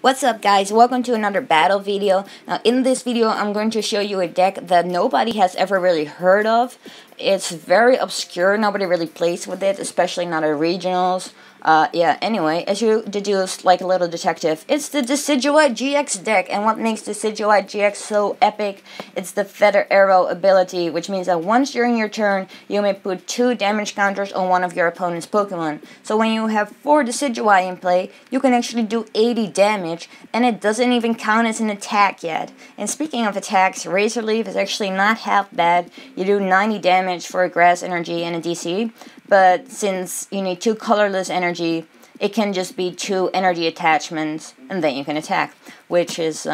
What's up guys, welcome to another battle video. Now in this video I'm going to show you a deck that nobody has ever really heard of. It's very obscure, nobody really plays with it, especially not at regionals. Anyway, as you deduce like a little detective, it's the Decidueye-GX deck, and what makes Decidueye-GX so epic, it's the Feather Arrow ability, which means that once during your turn, you may put 2 damage counters on one of your opponent's Pokemon. So when you have 4 Decidueye in play, you can actually do 80 damage, and it doesn't even count as an attack yet. And speaking of attacks, Razor Leaf is actually not half bad. You do 90 damage for a Grass Energy and a DC. But since you need 2 colorless energy, it can just be 2 energy attachments, and then you can attack, which is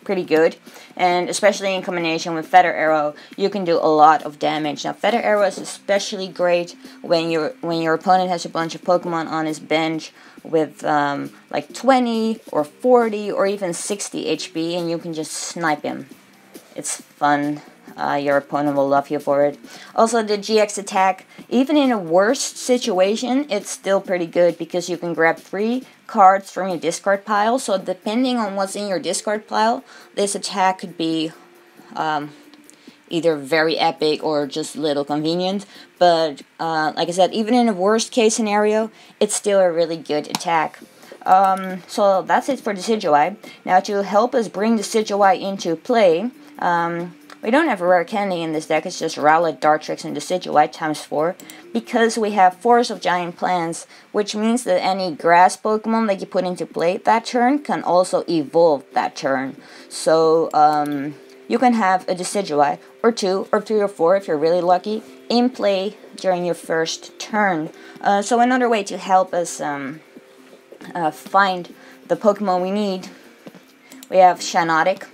pretty good. And especially in combination with Feather Arrow, you can do a lot of damage. Now, Feather Arrow is especially great when your opponent has a bunch of Pokemon on his bench with like 20 or 40 or even 60 HP, and you can just snipe him. It's fun. Your opponent will love you for it. Also, the GX attack, even in a worst situation, it's still pretty good because you can grab 3 cards from your discard pile. So depending on what's in your discard pile, this attack could be either very epic or just little convenient. But like I said, even in a worst case scenario, it's still a really good attack. So that's it for Decidueye. Now, to help us bring Decidueye into play, we don't have a rare candy in this deck, it's just Rowlet, Dartrix, and Decidueye times 4, because we have Forest of Giant Plants, which means that any grass Pokemon that you put into play that turn can also evolve that turn. So, you can have a Decidueye, or 2, or 3, or 4 if you're really lucky, in play during your first turn. So another way to help us find the Pokemon we need, we have Shinotic,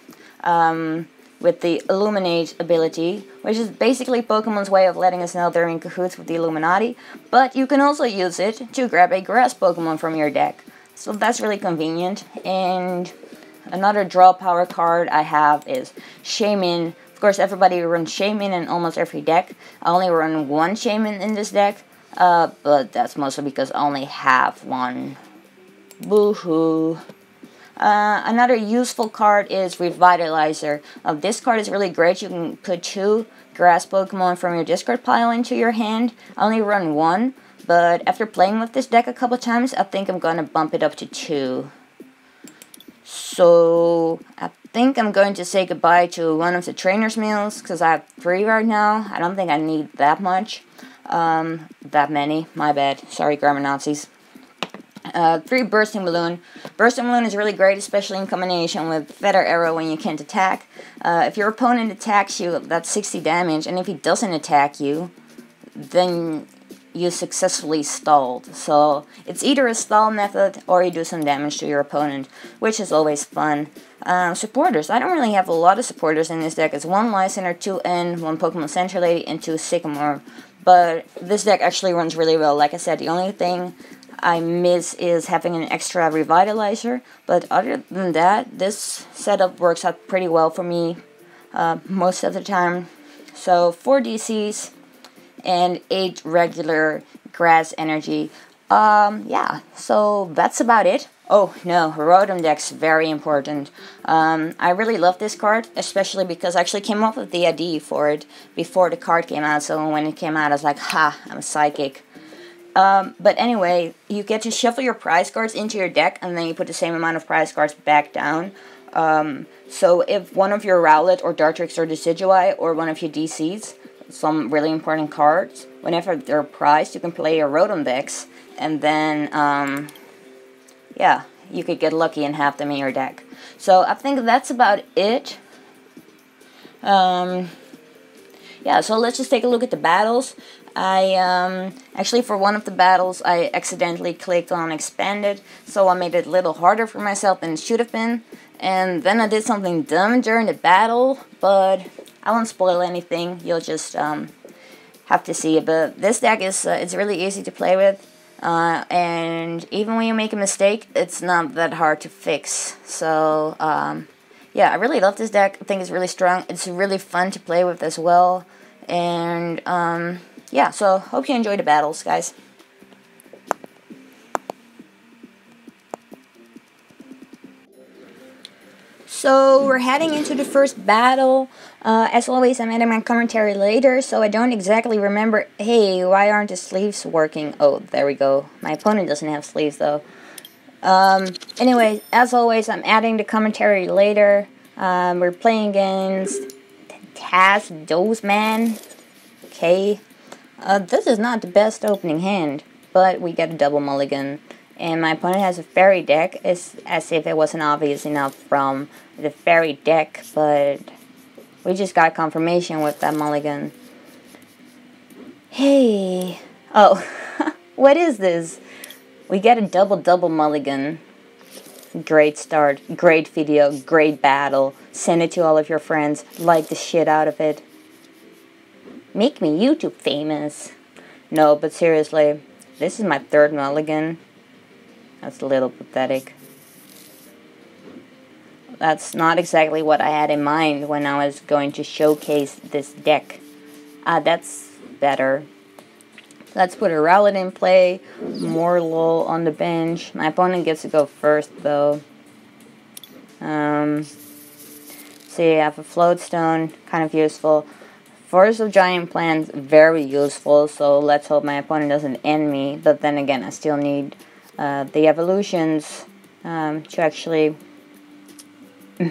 with the Illuminate ability, which is basically Pokemon's way of letting us know they're in cahoots with the Illuminati, but you can also use it to grab a grass Pokemon from your deck. So that's really convenient. And another draw power card I have is Shaman. Of course, everybody runs Shaman in almost every deck. I only run 1 Shaman in this deck, but that's mostly because I only have 1. Boo-hoo. Another useful card is Revitalizer. This card is really great. You can put 2 grass Pokemon from your discard pile into your hand. I only run 1, but after playing with this deck a couple times, I think I'm going to bump it up to 2. So, I think I'm going to say goodbye to one of the trainer's meals, because I have 3 right now. I don't think I need that much. That many. My bad. Sorry, grammar Nazis. 3 Bursting Balloon. Bursting Balloon is really great, especially in combination with Feather Arrow when you can't attack. If your opponent attacks you, that's 60 damage, and if he doesn't attack you, then you successfully stalled. So it's either a stall method or you do some damage to your opponent, which is always fun. Supporters. I don't really have a lot of supporters in this deck. It's 1 Lysander, 2 N, 1 Pokemon Center Lady, and 2 Sycamore. But this deck actually runs really well. Like I said, the only thing I miss is having an extra Revitalizer, but other than that, this setup works out pretty well for me most of the time. So 4 DCs and 8 regular grass energy. Yeah, so that's about it. Oh no, Rotom Deck's very important. I really love this card, especially because I actually came up with the idea for it before the card came out, so when it came out I was like, ha, I'm psychic. But anyway, you get to shuffle your prize cards into your deck, and then you put the same amount of prize cards back down. So if one of your Rowlet or Dartrix or Decidueye or one of your DCs, some really important cards, whenever they're prized, you can play your Rotom Decks, and then, yeah, you could get lucky and have them in your deck. So I think that's about it. Yeah, so let's just take a look at the battles. Actually for one of the battles, I accidentally clicked on Expanded, so I made it a little harder for myself than it should have been. And then I did something dumb during the battle, but I won't spoil anything. You'll just have to see it. But this deck is it's really easy to play with, and even when you make a mistake, it's not that hard to fix. So yeah, I really love this deck. I think it's really strong. It's really fun to play with as well. And yeah, so hope you enjoy the battles, guys. So we're heading into the first battle. As always, I'm adding my commentary later, so I don't exactly remember. Hey, why aren't the sleeves working? Oh, there we go. My opponent doesn't have sleeves though. Anyway, as always, I'm adding the commentary later. We're playing against Decidueye man. Okay. This is not the best opening hand, but we get a double mulligan. And my opponent has a fairy deck, as if it wasn't obvious enough from the fairy deck, but we just got confirmation with that mulligan. Hey, oh, what is this? We get a double mulligan. Great start, great video, great battle. Send it to all of your friends, like the shit out of it. Make me YouTube famous. No, but seriously, this is my third mulligan. That's a little pathetic. That's not exactly what I had in mind when I was going to showcase this deck. That's better. Let's put a Rowlet in play. Morlul on the bench. My opponent gets to go first, though. See, I have a Floatstone, kind of useful. Forest of Giant Plants, very useful, so let's hope my opponent doesn't end me. But then again, I still need the evolutions to actually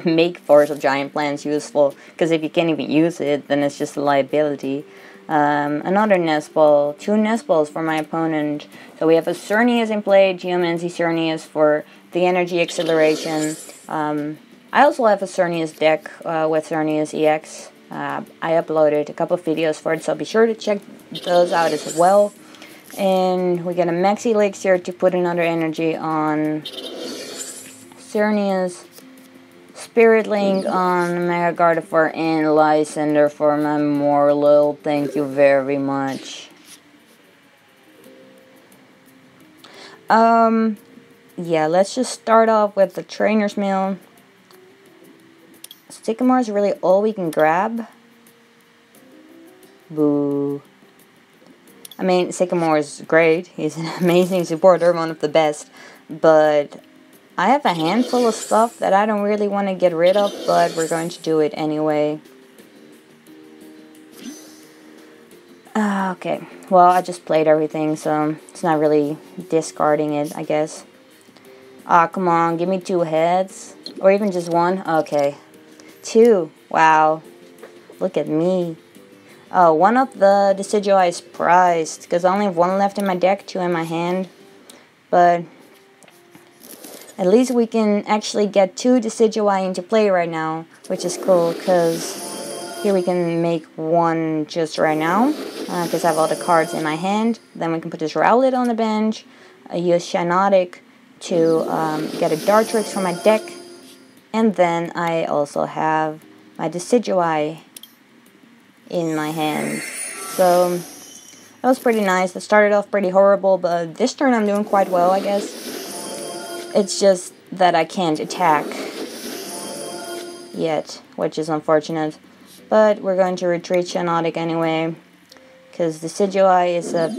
make Forest of Giant Plants useful, because if you can't even use it, then it's just a liability. Another nest ball, 2 nest balls for my opponent. So we have a Xerneas in play, Geomancy Xerneas for the energy acceleration. I also have a Xerneas deck with Decidueye-GX. I uploaded a couple of videos for it, so be sure to check those out as well. And we get a Maxi Elixir to put another energy on Xerneas, Spirit Link on Mega Gardevoir, and Lysander for my Morlul. Thank you very much. Yeah, let's just start off with the Trainer's Mail. Sycamore is really all we can grab. Boo. I mean, Sycamore is great. He's an amazing supporter, one of the best. But I have a handful of stuff that I don't really want to get rid of, but we're going to do it anyway. Okay. Well, I just played everything, so it's not really discarding it, I guess. Come on, give me 2 heads. Or even just 1. Okay. 2. Wow. Look at me. Oh, one of the Decidueye is prized, because I only have 1 left in my deck, 2 in my hand. But at least we can actually get 2 Decidueye into play right now, which is cool, because here we can make 1 just right now, because I have all the cards in my hand. Then we can put this Rowlet on the bench, use Shiinotic to get a Dartrix from my deck. And then I also have my Decidueye in my hand. So that was pretty nice. I started off pretty horrible, but this turn I'm doing quite well, I guess. It's just that I can't attack yet, which is unfortunate. But we're going to retreat Shiinotic anyway, because Decidueye is a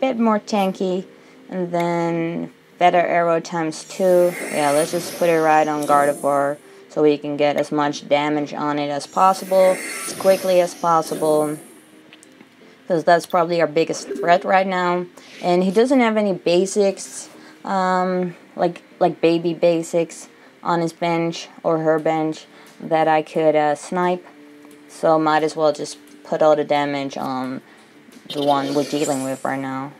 bit more tanky. And then Feather Arrow ×2. Yeah, let's just put it right on Gardevoir so we can get as much damage on it as possible, as quickly as possible, because that's probably our biggest threat right now. And he doesn't have any basics, like baby basics on his bench or her bench that I could snipe, so might as well just put all the damage on the one we're dealing with right now.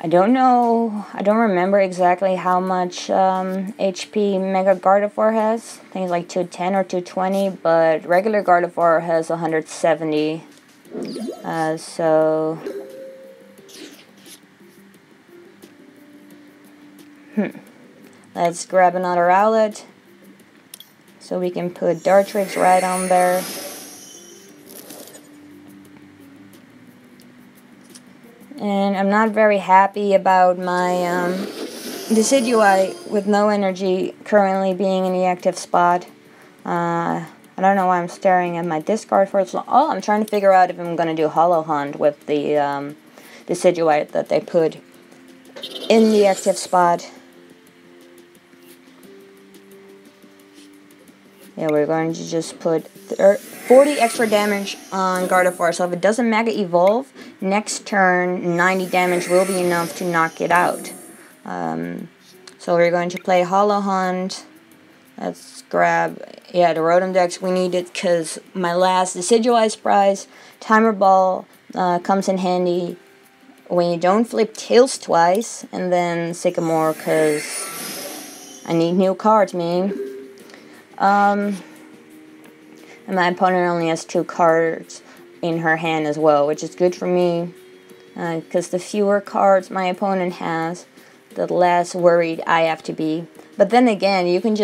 I don't know, I don't remember exactly how much HP Mega Gardevoir has. I think it's like 210 or 220, but regular Gardevoir has 170. Let's grab another Rowlet so we can put Dartrix right on there. And I'm not very happy about my Decidueye with no energy currently being in the active spot. I don't know why I'm staring at my discard for so long. Oh, I'm trying to figure out if I'm going to do Hollow Hunt with the Decidueye that they put in the active spot. Yeah, we're going to just put 40 extra damage on Gardevoir. So if it doesn't Mega Evolve, next turn 90 damage will be enough to knock it out. So we're going to play Hollow Hunt. Let's grab, the Rotom Dex. We need it because my last Decidueye surprise, Timer Ball, comes in handy when you don't flip Tails twice, and then Sycamore because I need new cards, man. And my opponent only has 2 cards in her hand as well, which is good for me, because the fewer cards my opponent has, the less worried I have to be. But then again, you can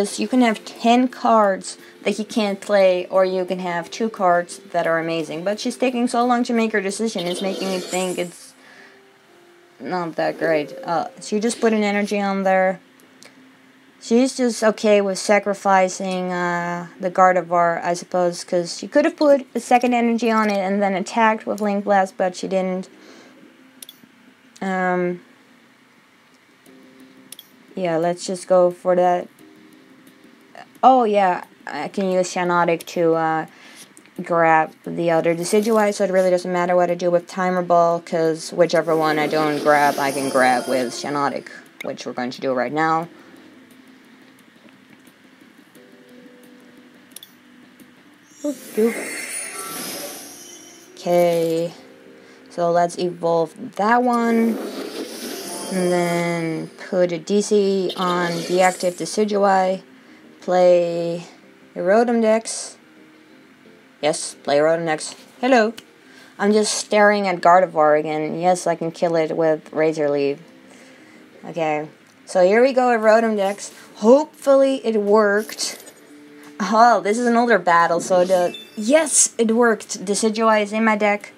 have 10 cards that you can't play, or you can have 2 cards that are amazing. But she's taking so long to make her decision, it's making me think it's not that great. She just put an energy on there. She's just okay with sacrificing the Gardevoir, I suppose, because she could have put a second energy on it and then attacked with Link Blast, but she didn't. Yeah, let's just go for that. Oh yeah, I can use Cyanotic to grab the other Decidueye, so it really doesn't matter what I do with Timer Ball, because whichever one I don't grab, I can grab with Cyanotic, which we're going to do right now. Okay, so let's evolve that one, and then put a DC on the active Decidueye, play a Rotom Dex. Yes, play Rotom Dex. Hello. I'm just staring at Gardevoir again. Yes, I can kill it with Razor Leaf. Okay, so here we go with Rotom Dex. Hopefully it worked. Oh, this is an older battle, so yes, it worked. Decidueye is in my deck.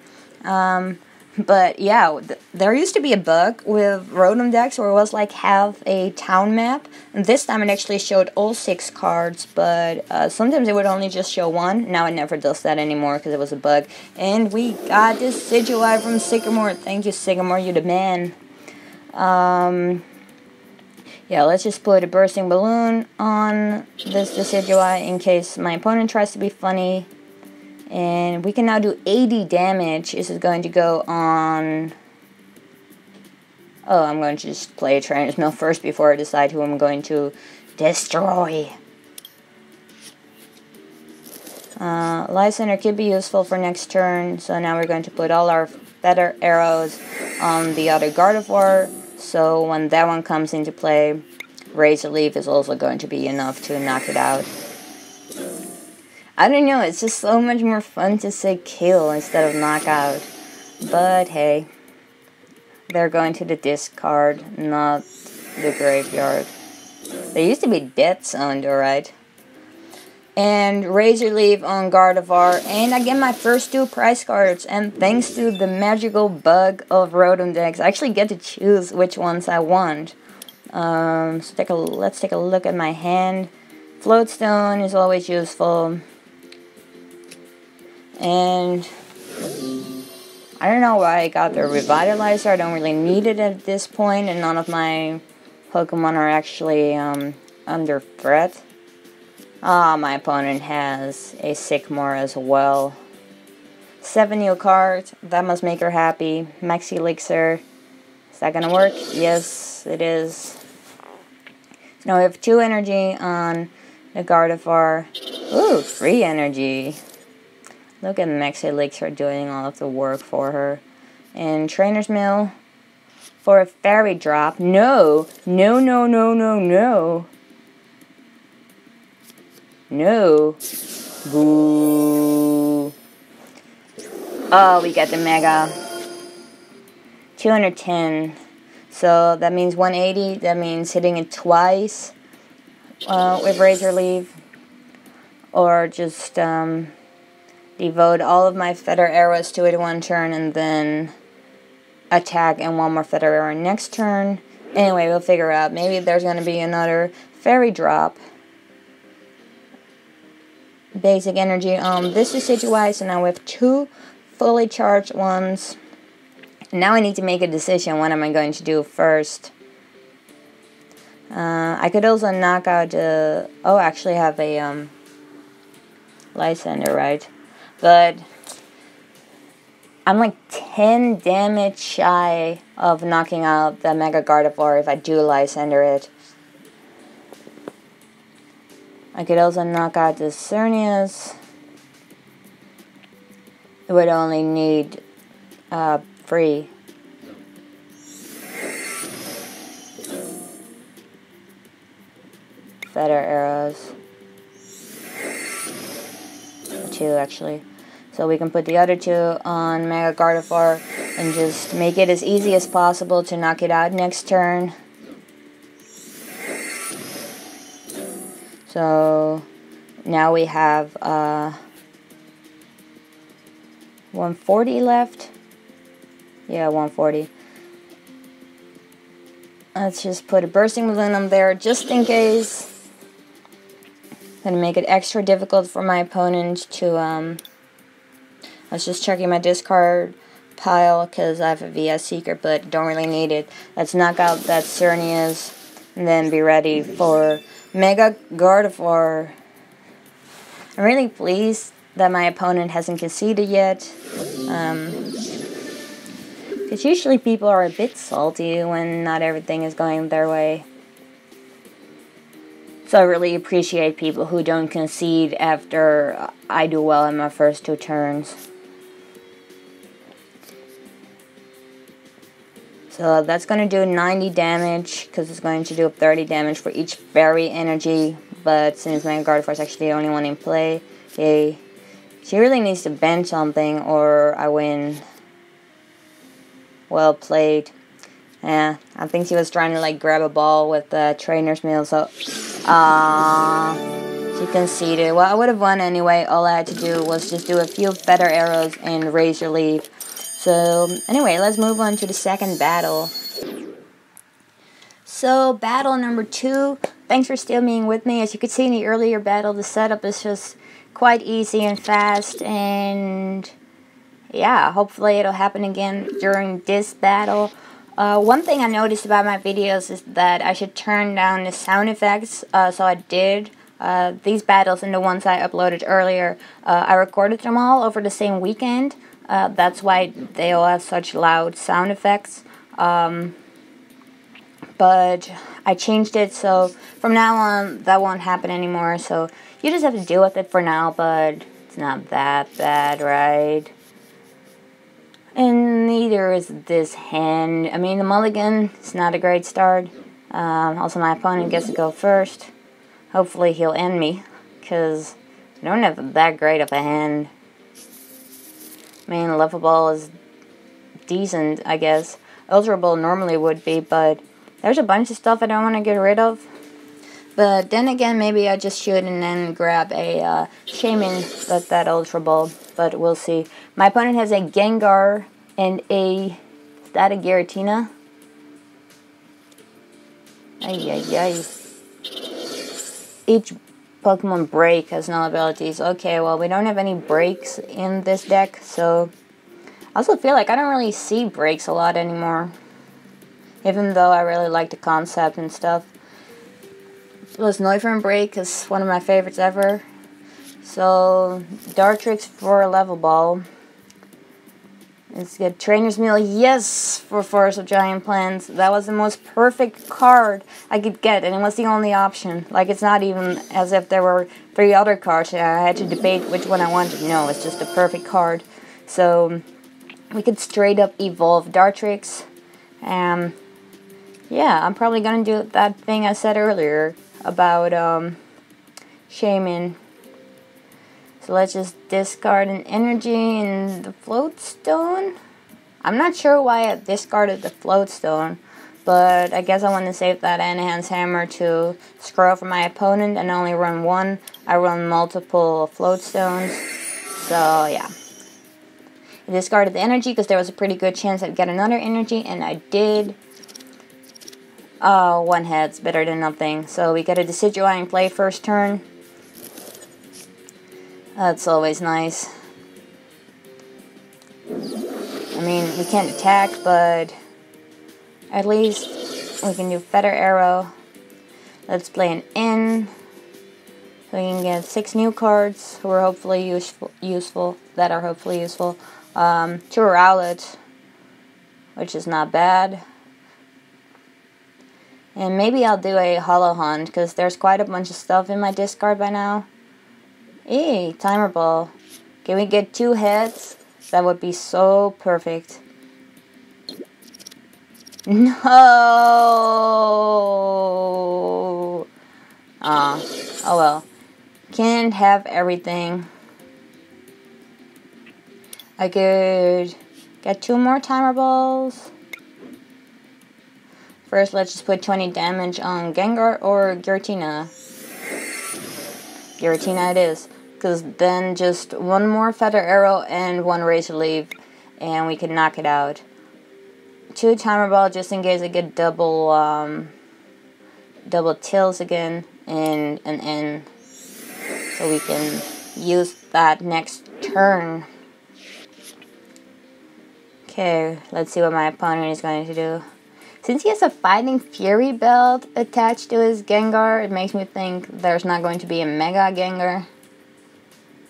But yeah, there used to be a bug with Rotom decks where it was like half a town map. And this time it actually showed all 6 cards, but sometimes it would only just show 1. Now it never does that anymore because it was a bug. And we got Decidueye from Sycamore. Thank you, Sycamore, you're the man. Yeah, let's just put a Bursting Balloon on this Decidueye in case my opponent tries to be funny. And we can now do 80 damage. This is going to go on... Oh, I'm going to just play a Trainer's Mill first before I decide who I'm going to destroy. Life Center could be useful for next turn. So now we're going to put all our feather arrows on the other Gardevoir. So when that one comes into play, Razor Leaf is also going to be enough to knock it out. I don't know, it's just so much more fun to say kill instead of knockout. But hey, they're going to the discard, not the graveyard. They used to be dead zoned, alright. And Razor Leaf on Gardevoir, and I get my first 2 prize cards, and thanks to the magical bug of Rotom decks, I actually get to choose which ones I want. So let's take a look at my hand. Floatstone is always useful. And I don't know why I got the Revitalizer. I don't really need it at this point, and none of my Pokemon are actually under threat. Ah, my opponent has a Sycamore as well. 7 new cards. That must make her happy. Max Elixir. Is that gonna work? Yes, it is. So now we have 2 energy on the Gardevoir. Ooh, free energy. Look at Max Elixir doing all of the work for her. And Trainer's Mill for a Fairy Drop. No! No, no, no, no, no. No. Boo. Oh, we got the Mega. 210. So that means 180. That means hitting it twice with Razor Leaf. Or just devote all of my feather arrows to it 1 turn and then attack and 1 more feather arrow next turn. Anyway, we'll figure out. Maybe there's going to be another Fairy Drop. Basic energy on this Decidueye, so now we have 2 fully charged ones. Now I need to make a decision. What am I going to do first? I could also knock out oh, I actually have a Lysander, right? But I'm like 10 damage shy of knocking out the Mega Gardevoir if I do Lysander it. I could also knock out the Xerneas. It would only need 3. Feather arrows. 2 actually. So we can put the other 2 on Mega Gardevoir and just make it as easy as possible to knock it out next turn. So now we have 140 left. Yeah, 140. Let's just put a Bursting Balloon there just in case. Gonna make it extra difficult for my opponent to I was just checking my discard pile because I have a VS Seeker but don't really need it. Let's knock out that Xerneas and then be ready for Mega Gardevoir. I'm really pleased that my opponent hasn't conceded yet. Because usually people are a bit salty when not everything is going their way. So I really appreciate people who don't concede after I do well in my first 2 turns. So that's going to do 90 damage, because it's going to do 30 damage for each Fairy Energy. But since Mega Gardevoir is actually the only one in play, she really needs to bend something or I win. Well played. Yeah, I think she was trying to like grab a ball with the trainer's meal, so she conceded. Well, I would have won anyway. All I had to do was just do a few Feather Arrows and Razor Leaf. So anyway, let's move on to the second battle. So battle number 2. Thanks for still being with me. As you could see in the earlier battle, the setup is just quite easy and fast, and yeah, hopefully it'll happen again during this battle. One thing I noticed about my videos is that I should turn down the sound effects, so I did. These battles and the ones I uploaded earlier, I recorded them all over the same weekend. That's why they all have such loud sound effects. But I changed it, so from now on that won't happen anymore. So you just have to deal with it for now, but it's not that bad, right? And neither is this hand. I mean, the mulligan is not a great start. Also, my opponent gets to go first. Hopefully he'll end me, because I don't have that great of a hand. I mean, Level Ball is decent, I guess. Ultra Ball normally would be, but there's a bunch of stuff I don't want to get rid of. But then again, maybe I just should and then grab a Shaman with that Ultra Ball. But we'll see. My opponent has a Gengar and is that a Giratina? Ay. Each Pokemon break has no abilities. Okay, well, we don't have any breaks in this deck, so I also feel like I don't really see breaks a lot anymore. Even though I really like the concept and stuff. Plus, Noivern Break is one of my favorites ever. So, Dartrix for a Level Ball. Let's get Trainer's Meal, yes, for Forest of Giant Plants. That was the most perfect card I could get, and it was the only option. Like, it's not even as if there were 3 other cards, and I had to debate which one I wanted. No, it's just a perfect card. So, we could straight up evolve Dartrix. Yeah, I'm probably gonna do that thing I said earlier about Shaman. So let's just discard an energy and the Float Stone. I'm not sure why I discarded the Float Stone, but I guess I want to save that Enhance Hammer to scroll for my opponent and only run 1. I run multiple Float Stones, so yeah. I discarded the energy because there was a pretty good chance I'd get another energy, and I did. Oh, 1 head's better than nothing. So we get a Decidueye in play first turn. That's always nice. I mean, we can't attack, but at least we can do Feather Arrow. Let's play an N. So we can get 6 new cards who are hopefully useful. 2 Rowlet, which is not bad. And maybe I'll do a Hollow Hunt, because there's quite a bunch of stuff in my discard by now. Hey, Timer Ball. Can we get 2 hits? That would be so perfect. No! Oh well. Can't have everything. I could get 2 more Timer Balls. First, let's just put 20 damage on Gengar or Giratina. Giratina it is. Because then just 1 more Feather Arrow and 1 Razor Leaf. And we can knock it out. 2 Timer Ball just in case I get double tills again. And an N. So we can use that next turn. Okay, let's see what my opponent is going to do. Since he has a Fighting Fury belt attached to his Gengar, it makes me think there's not going to be a Mega Gengar.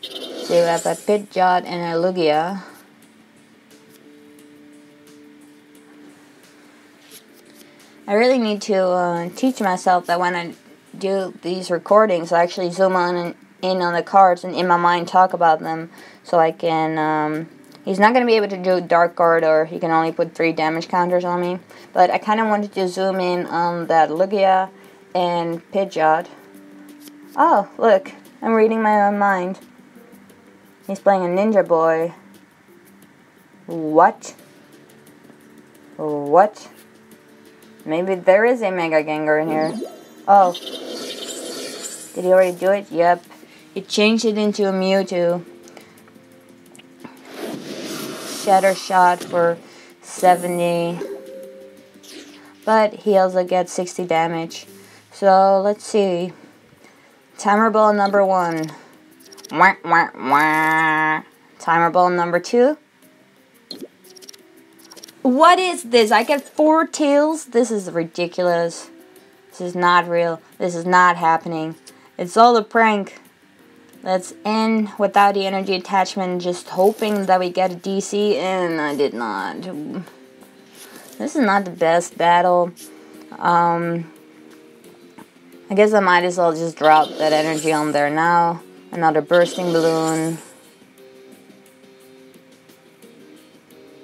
So we have a Pidgeot and a Lugia. I really need to teach myself that when I do these recordings, I actually zoom in on the cards and in my mind talk about them, so I can... He's not going to be able to do Dark Guard, or he can only put 3 damage counters on me. But I kind of wanted to zoom in on that Lugia and Pidgeot. Oh, look. I'm reading my own mind. He's playing a Ninja Boy. What? What? Maybe there is a Mega Gengar in here. Oh. Did he already do it? Yep. He changed it into a Mewtwo. Shatter Shot for 70, but he also gets 60 damage. So let's see. Timer Ball number 1. Wah, wah, wah. Timer Ball number 2. What is this? I get 4 tails? This is ridiculous. This is not real. This is not happening. It's all a prank. Let's end without the energy attachment, just hoping that we get a DC, and I did not. This is not the best battle. I guess I might as well just drop that energy on there now. Another Bursting Balloon.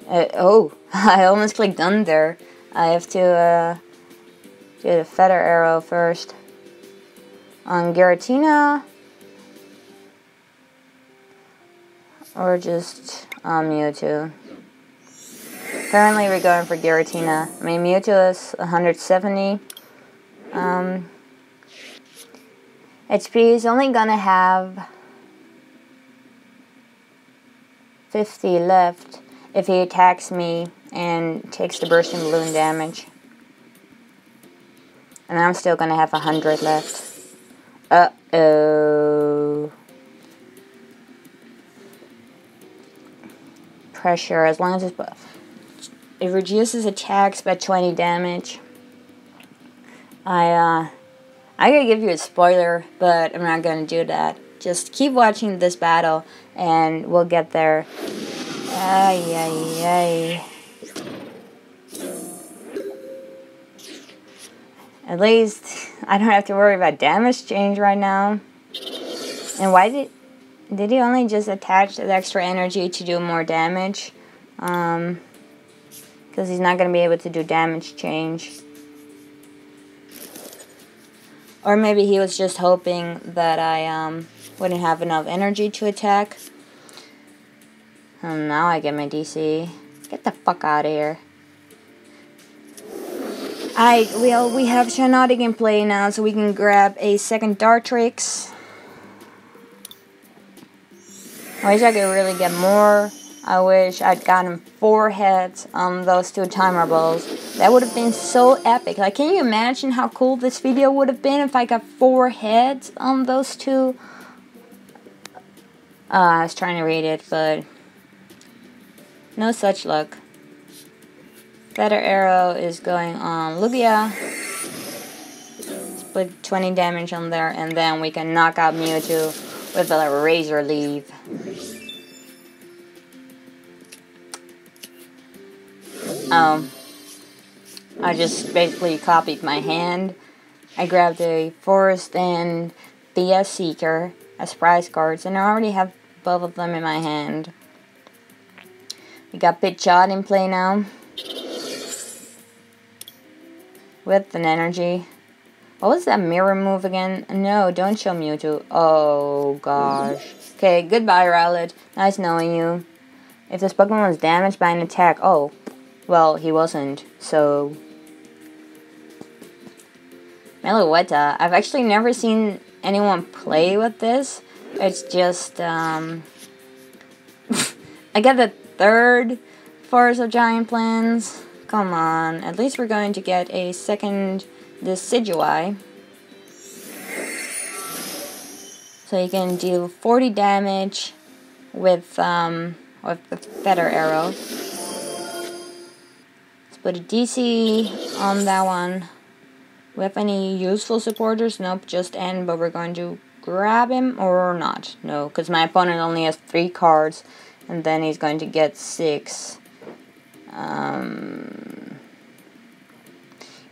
Oh, I almost clicked done there. I have to do the Feather Arrow first. On Giratina. Or just Mewtwo. Currently we're going for Giratina. I mean, Mewtwo is 170. HP is only gonna have 50 left if he attacks me and takes the Bursting Balloon damage. And I'm still gonna have 100 left. Uh-oh. Pressure, as long as it reduces attacks by 20 damage. I gotta give you a spoiler, but I'm not gonna do that. Just keep watching this battle and we'll get there. Ay, ay, ay. At least I don't have to worry about damage change right now. And why did he only just attach that extra energy to do more damage? Because he's not going to be able to do damage change. Or maybe he was just hoping that I wouldn't have enough energy to attack. Now I get my DC. Get the fuck out of here. Well, we have Shiinotic in play now, so we can grab a second Dartrix. I wish I could really get more. I wish I'd gotten 4 hits on those 2 Timer Balls. That would have been so epic. Like, can you imagine how cool this video would have been if I got 4 hits on those 2? I was trying to read it, but no such luck. Feather Arrow is going on Lugia. put 20 damage on there, and then we can knock out Mewtwo with a Razor Leaf. I just basically copied my hand. I grabbed a Forest and BS Seeker as prize cards, and I already have both of them in my hand. We got Pidgeot in play now. With an energy. What was that mirror move again? No, don't show Mewtwo. Oh gosh. Okay, goodbye Rowlet. Nice knowing you. If this Pokemon was damaged by an attack, oh, well, he wasn't, so... Meloetta. I've actually never seen anyone play with this. It's just, I got the third Forest of Giant Plants. Come on, at least we're going to get a second Decidueye. So you can do 40 damage with the Feather Arrow. Let's put a DC on that one. We have any useful supporters? Nope, just N, but we're going to grab him or not. No, because my opponent only has 3 cards, and then he's going to get 6.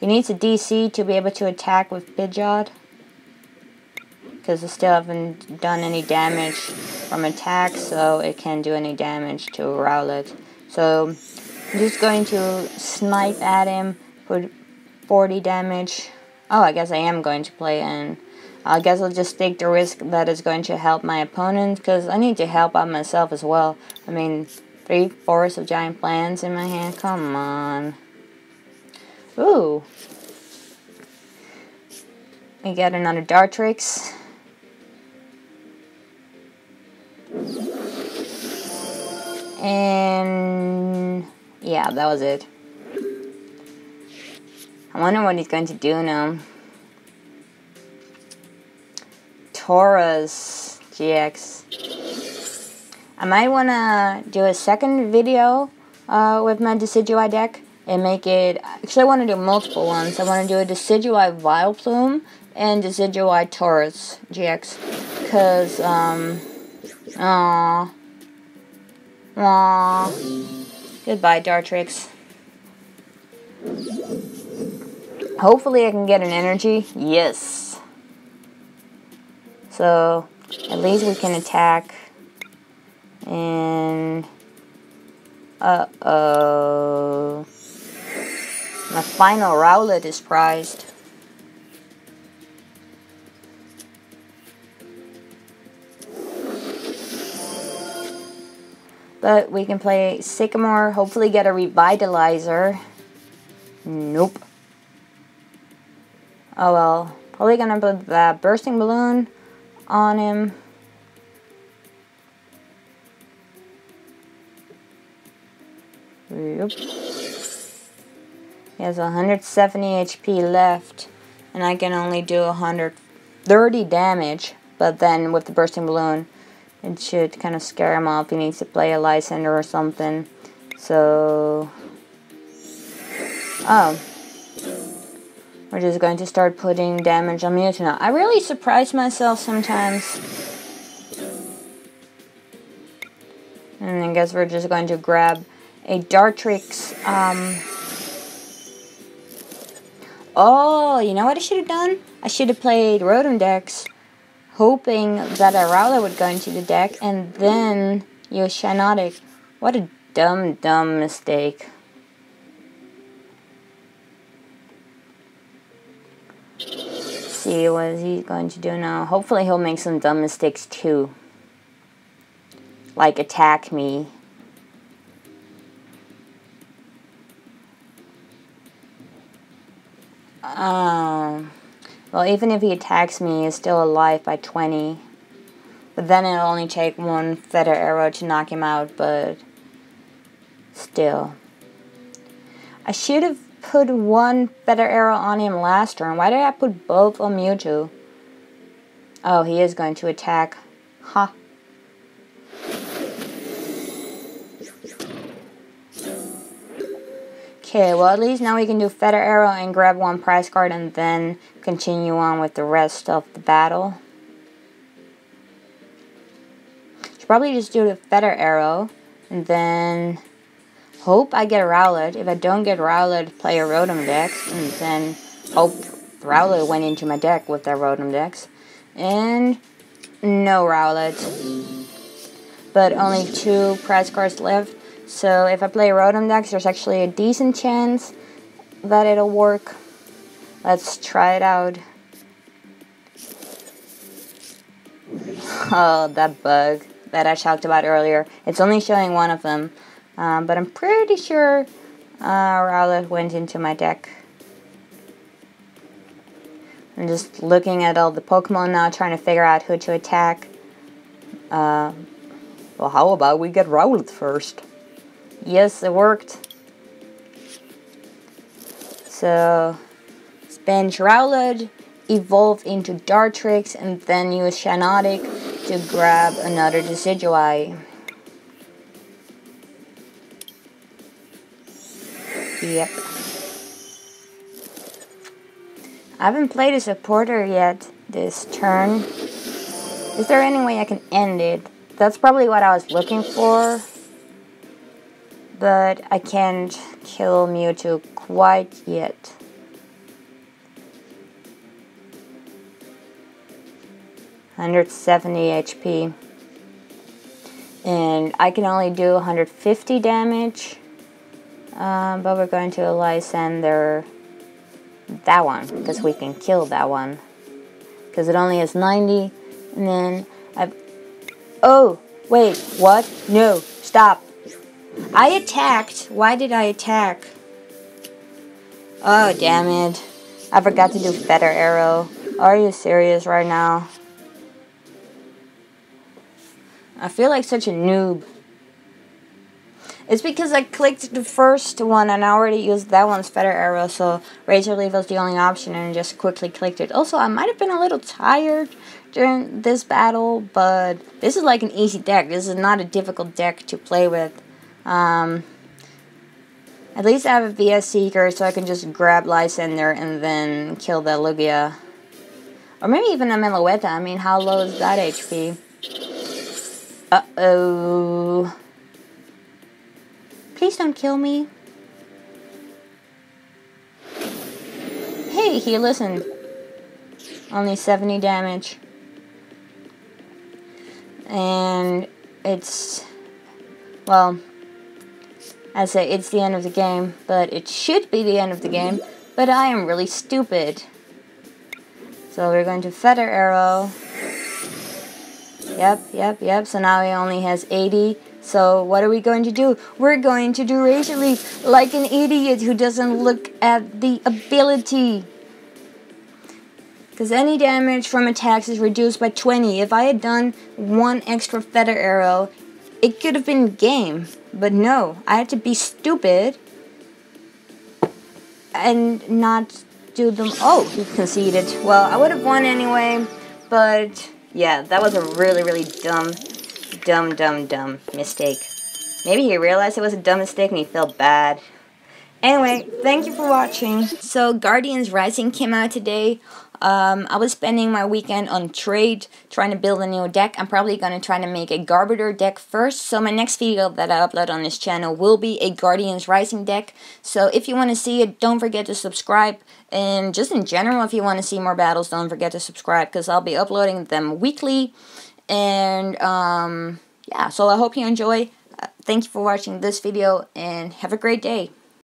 He needs a DC to be able to attack with Pidgeot, because I still haven't done any damage from attack, so it can't do any damage to Rowlet. So I'm just going to snipe at him, put 40 damage. Oh, I guess I am going to play, and I guess I'll just take the risk that it's going to help my opponent, because I need to help out myself as well. I mean, 3 Forest of Giant Plants in my hand, come on. Ooh. We get another Dartrix. And yeah, that was it. I wonder what he's going to do now. Tauros-GX. I might want to do a second video with my Decidueye deck and make it... Actually, I want to do multiple ones. I want to do a Decidueye Vileplume and Decidueye Tauros-GX. Because, aww. Goodbye, Dartrix. Hopefully I can get an energy. Yes. So, at least we can attack. And... uh-oh. My final Rowlet is prized. But we can play Sycamore, hopefully get a Revitalizer. Nope. Oh well. Probably gonna put the Bursting Balloon on him. Yep. He has 170 HP left, and I can only do 130 damage, but then with the Bursting Balloon, it should kind of scare him off. He needs to play a Lysander or something. So... oh. We're just going to start putting damage on Mewtwo now. I really surprise myself sometimes. And I guess we're just going to grab a Dartrix. Oh, you know what I should have done? I should have played Rotom Dex, hoping that a Rowlet would go into the deck, and then use Shiinotic. What a dumb mistake. Let's see what is he going to do now. Hopefully he'll make some dumb mistakes too. Like attack me. Well, even if he attacks me, he's still alive by 20. But then it'll only take 1 Feather Arrow to knock him out, but still. I should have put 1 Feather Arrow on him last turn. Why did I put both on Mewtwo? Oh, he is going to attack. Ha. Huh. Okay, well at least now we can do Feather Arrow and grab 1 prize card and then continue on with the rest of the battle. Should probably just do the Feather Arrow, and then hope I get Rowlet. If I don't get Rowlet, play a Rotom Dex, and then hope Rowlet went into my deck with that Rotom Dex. And no Rowlet. But only 2 prize cards left. So if I play a Rotom Dex, there's actually a decent chance that it'll work. Let's try it out. Oh, that bug that I talked about earlier. It's only showing one of them. But I'm pretty sure Rowlet went into my deck. I'm just looking at all the Pokemon now, trying to figure out who to attack. Well, how about we get Rowlet first? Yes, it worked. So, bench Rowlet, evolve into Dartrix, and then use Shinotic to grab another Decidueye. Yep. I haven't played a supporter yet this turn. Is there any way I can end it? That's probably what I was looking for. But I can't kill Mewtwo quite yet. (170 HP). And I can only do 150 damage. But we're going to Lysander that one, because we can kill that one. Because it only has 90. And then oh, wait, what? No, stop. I attacked. Why did I attack? Oh, damn it. I forgot to do Feather Arrow. Are you serious right now? I feel like such a noob. It's because I clicked the first one and I already used that one's Feather Arrow, so Razor Leaf was the only option and I just quickly clicked it. Also, I might have been a little tired during this battle, but this is like an easy deck. This is not a difficult deck to play with. At least I have a VS Seeker, so I can just grab Lysander and then kill the Lugia. Or maybe even a Meloetta. I mean, how low is that HP? Uh-oh. Please don't kill me. Hey, he listened. Only 70 damage. And it's, well, I say it's the end of the game, but it should be the end of the game, but I am really stupid. So we're going to Feather Arrow. Yep. So now he only has 80. So what are we going to do? We're going to do Razor Leaf like an idiot who doesn't look at the ability. Because any damage from attacks is reduced by 20. If I had done 1 extra Feather Arrow, it could have been game. But no, I had to be stupid and not do them. Oh, he conceded. Well, I would have won anyway, but yeah, that was a really dumb mistake. Maybe he realized it was a dumb mistake and he felt bad. Anyway, thank you for watching. So, Guardians Rising came out today. I was spending my weekend on trade, trying to build a new deck. I'm probably going to try to make a Garbodor deck first. So my next video that I upload on this channel will be a Guardians Rising deck. So if you want to see it, don't forget to subscribe. And just in general, if you want to see more battles, don't forget to subscribe, because I'll be uploading them weekly. And yeah, so I hope you enjoy. Thank you for watching this video, and have a great day.